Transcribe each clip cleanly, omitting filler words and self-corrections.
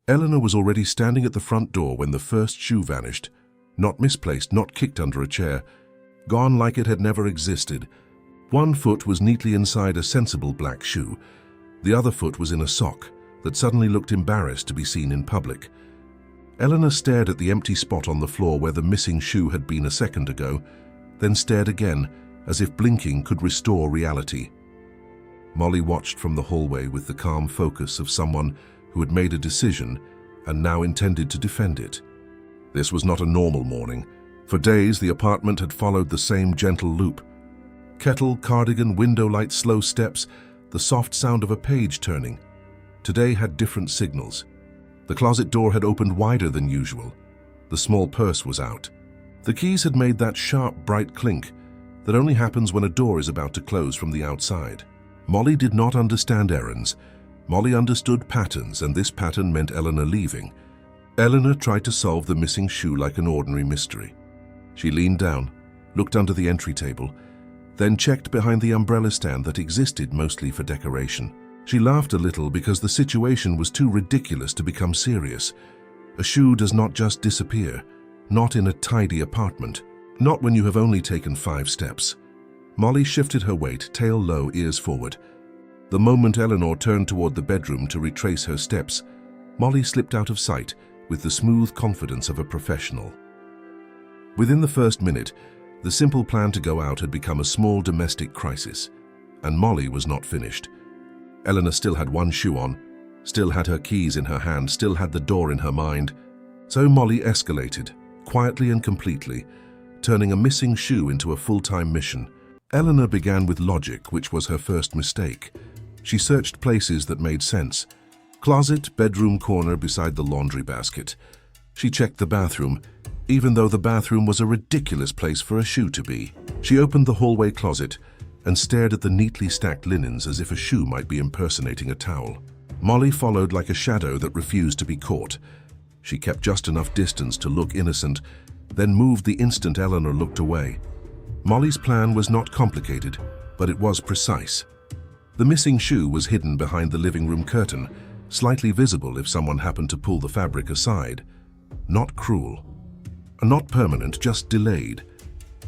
Eleanor was already standing at the front door when the first shoe vanished. Not misplaced, not kicked under a chair. Gone like it had never existed. One foot was neatly inside a sensible black shoe. The other foot was in a sock that suddenly looked embarrassed to be seen in public. Eleanor stared at the empty spot on the floor where the missing shoe had been a second ago, then stared again, as if blinking could restore reality. Molly watched from the hallway with the calm focus of someone who had made a decision and now intended to defend it. This was not a normal morning. For days, the apartment had followed the same gentle loop. Kettle, cardigan, window light, slow steps, the soft sound of a page turning. Today had different signals. The closet door had opened wider than usual. The small purse was out. The keys had made that sharp, bright clink that only happens when a door is about to close from the outside. Molly did not understand errands. Molly understood patterns, and this pattern meant Eleanor leaving. Eleanor tried to solve the missing shoe like an ordinary mystery. She leaned down, looked under the entry table, then checked behind the umbrella stand that existed mostly for decoration. She laughed a little because the situation was too ridiculous to become serious. A shoe does not just disappear, not in a tidy apartment, not when you have only taken 5 steps. Molly shifted her weight, tail low, ears forward. The moment Eleanor turned toward the bedroom to retrace her steps, Molly slipped out of sight with the smooth confidence of a professional. Within the first minute, the simple plan to go out had become a small domestic crisis, and Molly was not finished. Eleanor still had one shoe on, still had her keys in her hand, still had the door in her mind. So Molly escalated, quietly and completely, turning a missing shoe into a full-time mission. Eleanor began with logic, which was her first mistake. She searched places that made sense. Closet, bedroom corner beside the laundry basket. She checked the bathroom, even though the bathroom was a ridiculous place for a shoe to be. She opened the hallway closet and stared at the neatly stacked linens as if a shoe might be impersonating a towel. Molly followed like a shadow that refused to be caught. She kept just enough distance to look innocent, then moved the instant Eleanor looked away. Molly's plan was not complicated, but it was precise. The missing shoe was hidden behind the living room curtain, slightly visible if someone happened to pull the fabric aside. Not cruel. Not permanent, just delayed.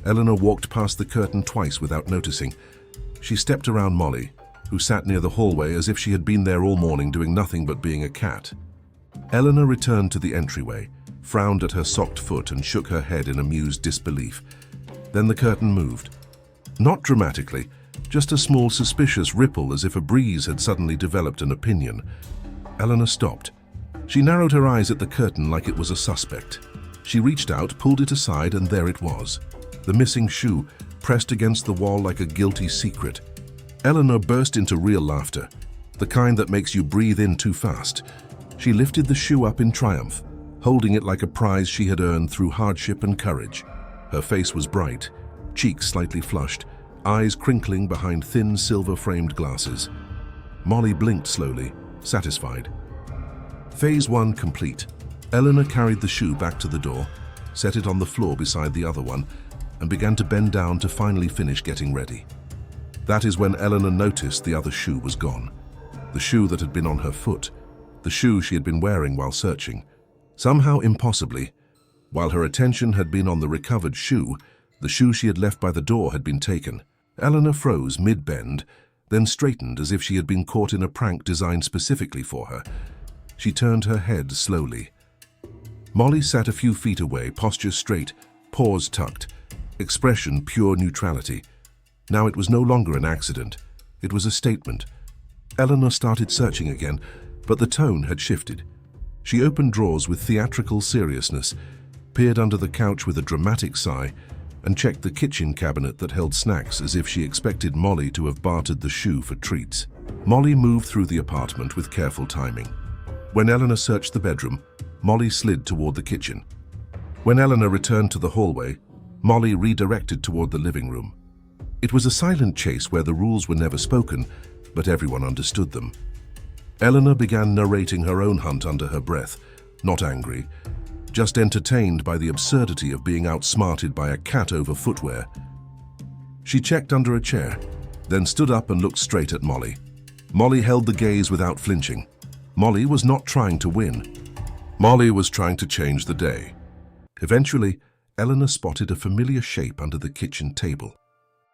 Eleanor walked past the curtain twice without noticing. She stepped around Molly, who sat near the hallway as if she had been there all morning doing nothing but being a cat. Eleanor returned to the entryway, frowned at her socked foot and shook her head in amused disbelief. Then the curtain moved. Not dramatically, just a small suspicious ripple as if a breeze had suddenly developed an opinion. Eleanor stopped. She narrowed her eyes at the curtain like it was a suspect. She reached out, pulled it aside, and there it was. The missing shoe, pressed against the wall like a guilty secret. Eleanor burst into real laughter, the kind that makes you breathe in too fast. She lifted the shoe up in triumph, holding it like a prize she had earned through hardship and courage. Her face was bright, cheeks slightly flushed, eyes crinkling behind thin silver-framed glasses. Molly blinked slowly, satisfied. Phase 1 complete. Eleanor carried the shoe back to the door, set it on the floor beside the other one, and began to bend down to finally finish getting ready. That is when Eleanor noticed the other shoe was gone. The shoe that had been on her foot, the shoe she had been wearing while searching. Somehow impossibly, while her attention had been on the recovered shoe, the shoe she had left by the door had been taken. Eleanor froze mid-bend, then straightened as if she had been caught in a prank designed specifically for her. She turned her head slowly. Molly sat a few feet away, posture straight, paws tucked, expression pure neutrality. Now it was no longer an accident. It was a statement. Eleanor started searching again, but the tone had shifted. She opened drawers with theatrical seriousness, peered under the couch with a dramatic sigh, and checked the kitchen cabinet that held snacks as if she expected Molly to have bartered the shoe for treats. Molly moved through the apartment with careful timing. When Eleanor searched the bedroom, Molly slid toward the kitchen. When Eleanor returned to the hallway, Molly redirected toward the living room. It was a silent chase where the rules were never spoken, but everyone understood them. Eleanor began narrating her own hunt under her breath, not angry, just entertained by the absurdity of being outsmarted by a cat over footwear. She checked under a chair, then stood up and looked straight at Molly. Molly held the gaze without flinching. Molly was not trying to win. Molly was trying to change the day. Eventually, Eleanor spotted a familiar shape under the kitchen table.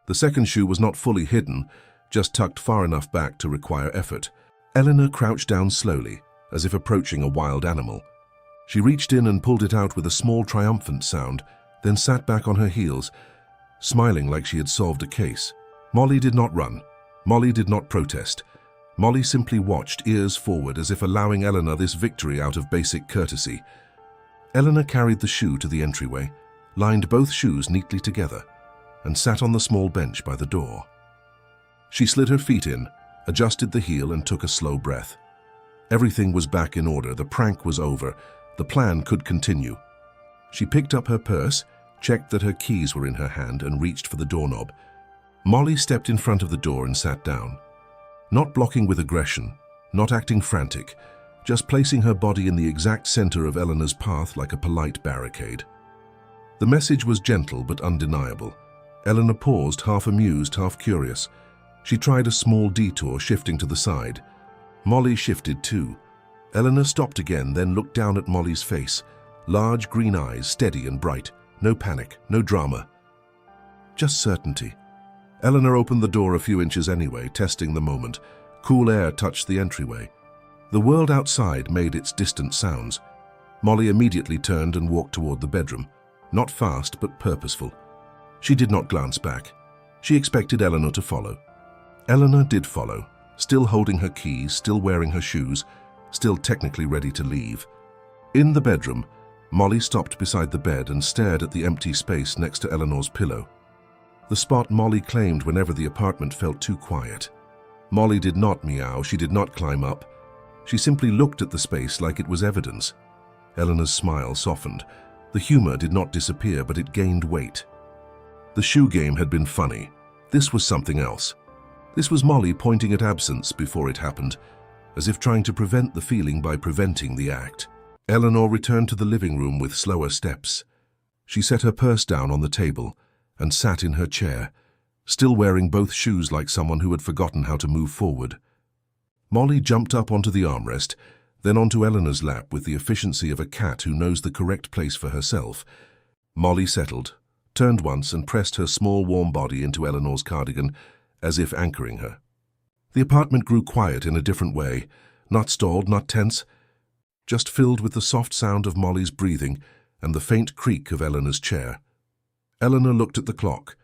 The second shoe was not fully hidden, just tucked far enough back to require effort. Eleanor crouched down slowly, as if approaching a wild animal. She reached in and pulled it out with a small triumphant sound, then sat back on her heels, smiling like she had solved a case. Molly did not run. Molly did not protest. Molly simply watched, ears forward, as if allowing Eleanor this victory out of basic courtesy. Eleanor carried the shoe to the entryway, lined both shoes neatly together, and sat on the small bench by the door. She slid her feet in, adjusted the heel, and took a slow breath. Everything was back in order. The prank was over. The plan could continue. She picked up her purse, checked that her keys were in her hand, and reached for the doorknob. Molly stepped in front of the door and sat down. Not blocking with aggression, not acting frantic, just placing her body in the exact center of Eleanor's path like a polite barricade. The message was gentle but undeniable. Eleanor paused, half amused, half curious. She tried a small detour, shifting to the side. Molly shifted too. Eleanor stopped again, then looked down at Molly's face. Large green eyes, steady and bright. No panic, no drama. Just certainty. Eleanor opened the door a few inches anyway, testing the moment. Cool air touched the entryway. The world outside made its distant sounds. Molly immediately turned and walked toward the bedroom. Not fast, but purposeful. She did not glance back. She expected Eleanor to follow. Eleanor did follow, still holding her keys, still wearing her shoes, still technically ready to leave. In the bedroom, Molly stopped beside the bed and stared at the empty space next to Eleanor's pillow. The spot Molly claimed whenever the apartment felt too quiet. Molly did not meow, she did not climb up. She simply looked at the space like it was evidence. Eleanor's smile softened. The humor did not disappear, but it gained weight. The shoe game had been funny. This was something else. This was Molly pointing at absence before it happened, as if trying to prevent the feeling by preventing the act. Eleanor returned to the living room with slower steps. She set her purse down on the table and sat in her chair, still wearing both shoes like someone who had forgotten how to move forward. Molly jumped up onto the armrest, then onto Eleanor's lap with the efficiency of a cat who knows the correct place for herself. Molly settled, turned once, and pressed her small warm body into Eleanor's cardigan, as if anchoring her. The apartment grew quiet in a different way, not stalled, not tense, just filled with the soft sound of Molly's breathing and the faint creak of Eleanor's chair. Eleanor looked at the clock.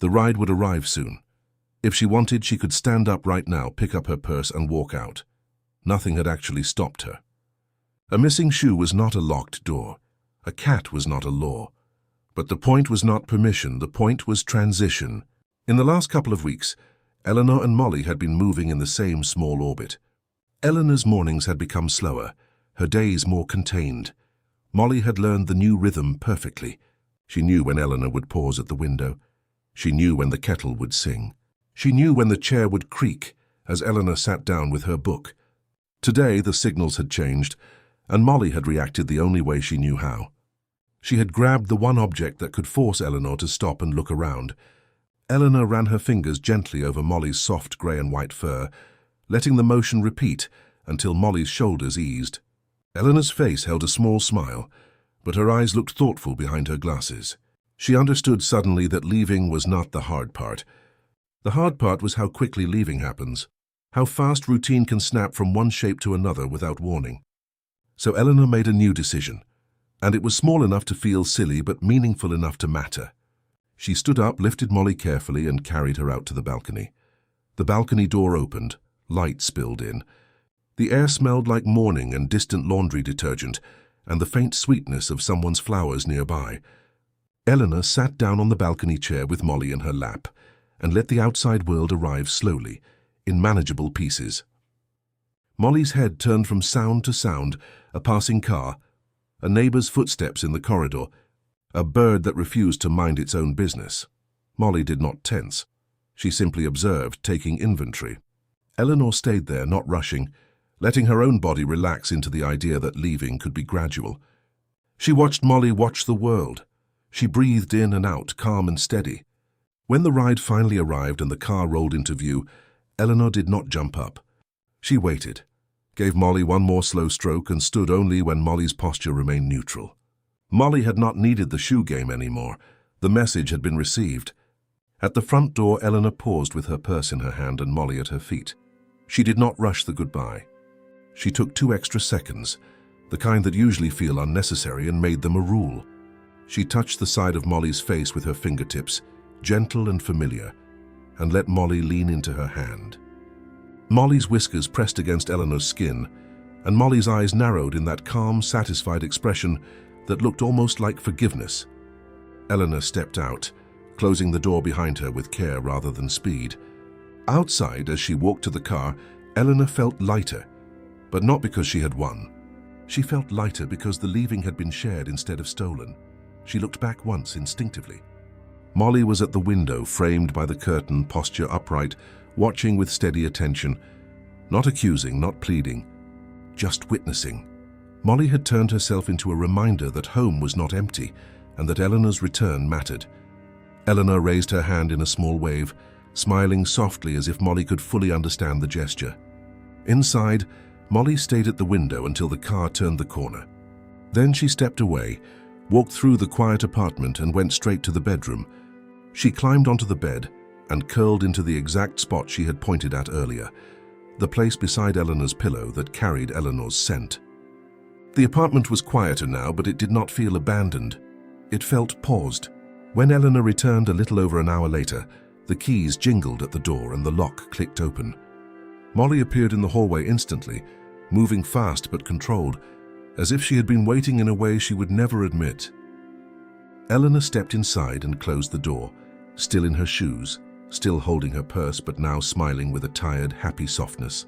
The ride would arrive soon. If she wanted, she could stand up right now, pick up her purse, and walk out. Nothing had actually stopped her. A missing shoe was not a locked door. A cat was not a law. But the point was not permission, the point was transition. In the last couple of weeks, Eleanor and Molly had been moving in the same small orbit. Eleanor's mornings had become slower, her days more contained. Molly had learned the new rhythm perfectly. She knew when Eleanor would pause at the window. She knew when the kettle would sing. She knew when the chair would creak as Eleanor sat down with her book. Today the signals had changed, and Molly had reacted the only way she knew how. She had grabbed the one object that could force Eleanor to stop and look around. Eleanor ran her fingers gently over Molly's soft grey and white fur, letting the motion repeat until Molly's shoulders eased. Eleanor's face held a small smile, but her eyes looked thoughtful behind her glasses. She understood suddenly that leaving was not the hard part. The hard part was how quickly leaving happens, how fast routine can snap from one shape to another without warning. So Eleanor made a new decision, and it was small enough to feel silly but meaningful enough to matter. She stood up, lifted Molly carefully, and carried her out to the balcony. The balcony door opened, light spilled in. The air smelled like morning and distant laundry detergent, and the faint sweetness of someone's flowers nearby. Eleanor sat down on the balcony chair with Molly in her lap, and let the outside world arrive slowly, in manageable pieces. Molly's head turned from sound to sound, a passing car, a neighbor's footsteps in the corridor, a bird that refused to mind its own business. Molly did not tense. She simply observed, taking inventory. Eleanor stayed there, not rushing, letting her own body relax into the idea that leaving could be gradual. She watched Molly watch the world. She breathed in and out, calm and steady. When the ride finally arrived and the car rolled into view, Eleanor did not jump up. She waited, gave Molly one more slow stroke and stood only when Molly's posture remained neutral. Molly had not needed the shoe game anymore. The message had been received. At the front door, Eleanor paused with her purse in her hand and Molly at her feet. She did not rush the goodbye. She took 2 extra seconds, the kind that usually feel unnecessary, and made them a rule. She touched the side of Molly's face with her fingertips, gentle and familiar, and let Molly lean into her hand. Molly's whiskers pressed against Eleanor's skin, and Molly's eyes narrowed in that calm, satisfied expression that looked almost like forgiveness. Eleanor stepped out, closing the door behind her with care rather than speed. Outside, as she walked to the car, Eleanor felt lighter, but not because she had won. She felt lighter because the leaving had been shared instead of stolen. She looked back once instinctively. Molly was at the window, framed by the curtain, posture upright, watching with steady attention, not accusing, not pleading, just witnessing. Molly had turned herself into a reminder that home was not empty and that Eleanor's return mattered. Eleanor raised her hand in a small wave, smiling softly as if Molly could fully understand the gesture. Inside, Molly stayed at the window until the car turned the corner. Then she stepped away, walked through the quiet apartment and went straight to the bedroom. She climbed onto the bed and curled into the exact spot she had pointed at earlier, the place beside Eleanor's pillow that carried Eleanor's scent. The apartment was quieter now, but it did not feel abandoned. It felt paused. When Eleanor returned a little over an hour later, the keys jingled at the door and the lock clicked open. Molly appeared in the hallway instantly, moving fast but controlled, as if she had been waiting in a way she would never admit. Eleanor stepped inside and closed the door, still in her shoes, still holding her purse but now smiling with a tired, happy softness.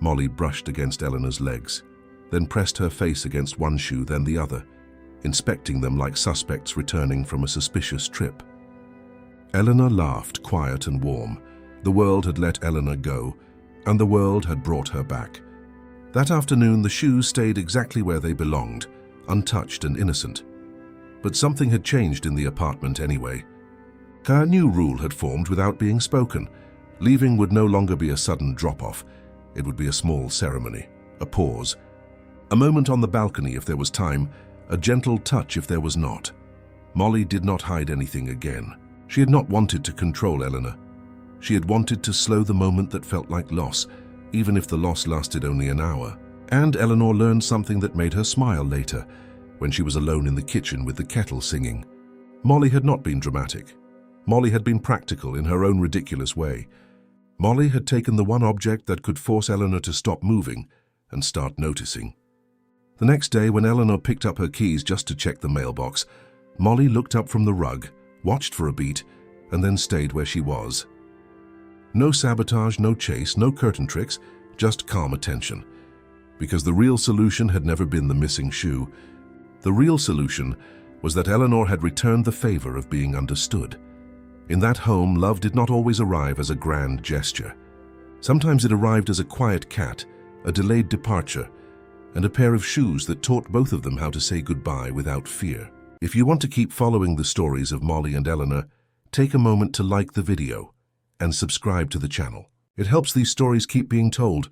Molly brushed against Eleanor's legs, then pressed her face against one shoe, then the other, inspecting them like suspects returning from a suspicious trip. Eleanor laughed, quiet and warm. The world had let Eleanor go, and the world had brought her back. That afternoon, the shoes stayed exactly where they belonged, untouched and innocent. But something had changed in the apartment anyway. Her new rule had formed without being spoken. Leaving would no longer be a sudden drop-off. It would be a small ceremony, a pause, a moment on the balcony if there was time, a gentle touch if there was not. Molly did not hide anything again. She had not wanted to control Eleanor. She had wanted to slow the moment that felt like loss, even if the loss lasted only an hour. And Eleanor learned something that made her smile later, when she was alone in the kitchen with the kettle singing. Molly had not been dramatic. Molly had been practical in her own ridiculous way. Molly had taken the one object that could force Eleanor to stop moving and start noticing. The next day, when Eleanor picked up her keys just to check the mailbox, Molly looked up from the rug, watched for a beat, and then stayed where she was. No sabotage, no chase, no curtain tricks, just calm attention. Because the real solution had never been the missing shoe. The real solution was that Eleanor had returned the favor of being understood. In that home, love did not always arrive as a grand gesture. Sometimes it arrived as a quiet cat, a delayed departure, and a pair of shoes that taught both of them how to say goodbye without fear. If you want to keep following the stories of Molly and Eleanor, take a moment to like the video and subscribe to the channel. It helps these stories keep being told